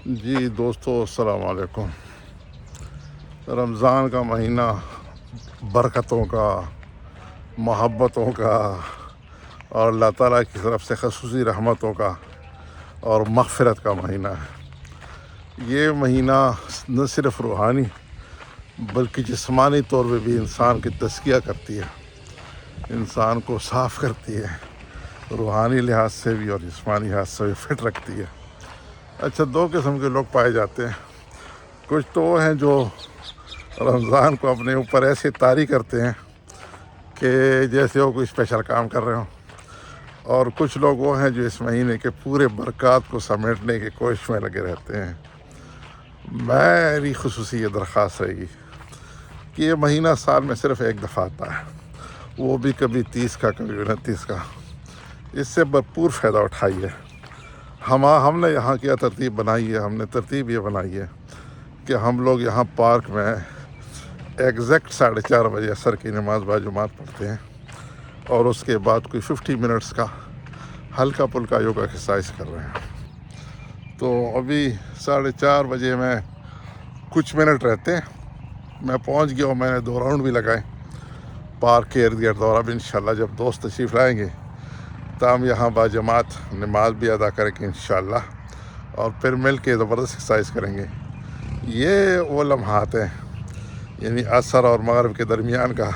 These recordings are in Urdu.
جی دوستو السلام علیکم۔ رمضان کا مہینہ برکتوں کا، محبتوں کا اور اللہ تعالیٰ کی طرف سے خصوصی رحمتوں کا اور مغفرت کا مہینہ ہے۔ یہ مہینہ نہ صرف روحانی بلکہ جسمانی طور پہ بھی انسان کی تزکیہ کرتی ہے، انسان کو صاف کرتی ہے، روحانی لحاظ سے بھی اور جسمانی لحاظ سے بھی فٹ رکھتی ہے۔ اچھا، دو قسم کے لوگ پائے جاتے ہیں۔ کچھ تو وہ ہیں جو رمضان کو اپنے اوپر ایسے طاری کرتے ہیں کہ جیسے وہ کوئی اسپیشل کام کر رہے ہوں، اور کچھ لوگ وہ ہیں جو اس مہینے کے پورے برکات کو سمیٹنے کی کوشش میں لگے رہتے ہیں۔ میری خصوصی یہ درخواست رہے گی کہ یہ مہینہ سال میں صرف ایک دفعہ آتا ہے، وہ بھی کبھی 30 کا کبھی 29 کا۔ اس سے بھرپور فائدہ اٹھائیے۔ ہم نے یہاں کیا ترتیب بنائی ہے، ہم نے ترتیب یہ بنائی ہے کہ ہم لوگ یہاں پارک میں ایگزیکٹ 4:30 بجے عصر کی نماز باجماعت پڑھتے ہیں، اور اس کے بعد کوئی 50 منٹس کا ہلکا پھلکا یوگا ایکسرسائز کر رہے ہیں۔ تو ابھی 4:30 بجے میں کچھ منٹ رہتے ہیں میں پہنچ گیا ہوں۔ میں نے 2 راؤنڈ بھی لگائے پارک کے ارد گرد، اور اب انشاءاللہ جب دوست تشریف لائیں گے تو ہم یہاں باجماعت نماز بھی ادا کریں گے انشاءاللہ، اور پھر مل کے زبردست ایکسرسائز کریں گے۔ یہ وہ لمحات ہیں، یعنی عصر اور مغرب کے درمیان کا،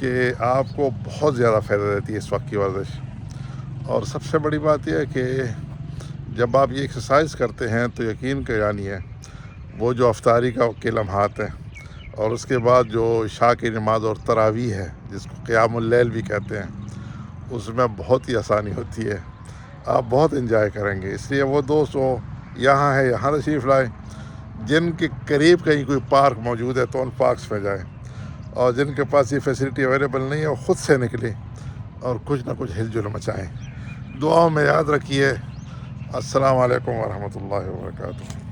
کہ آپ کو بہت زیادہ فائدہ دیتی ہے اس وقت کی ورزش۔ اور سب سے بڑی بات یہ ہے کہ جب آپ یہ ایکسرسائز کرتے ہیں تو یقین کہ جانیے وہ جو افطاری کے لمحات ہیں، اور اس کے بعد جو عشاء کی نماز اور تراویح ہے جس کو قیام اللیل بھی کہتے ہیں، اس میں بہت ہی آسانی ہوتی ہے، آپ بہت انجوائے کریں گے۔ اس لیے وہ دوست وہ یہاں ہے یہاں تشریف لائیں، جن کے قریب کہیں کوئی پارک موجود ہے تو ان پارکس میں جائیں، اور جن کے پاس یہ فیسلٹی اویلیبل نہیں ہے وہ خود سے نکلیں اور کچھ نہ کچھ ہل جل مچائیں۔ دعاؤں میں یاد رکھیے۔ السلام علیکم ورحمۃ اللہ وبرکاتہ۔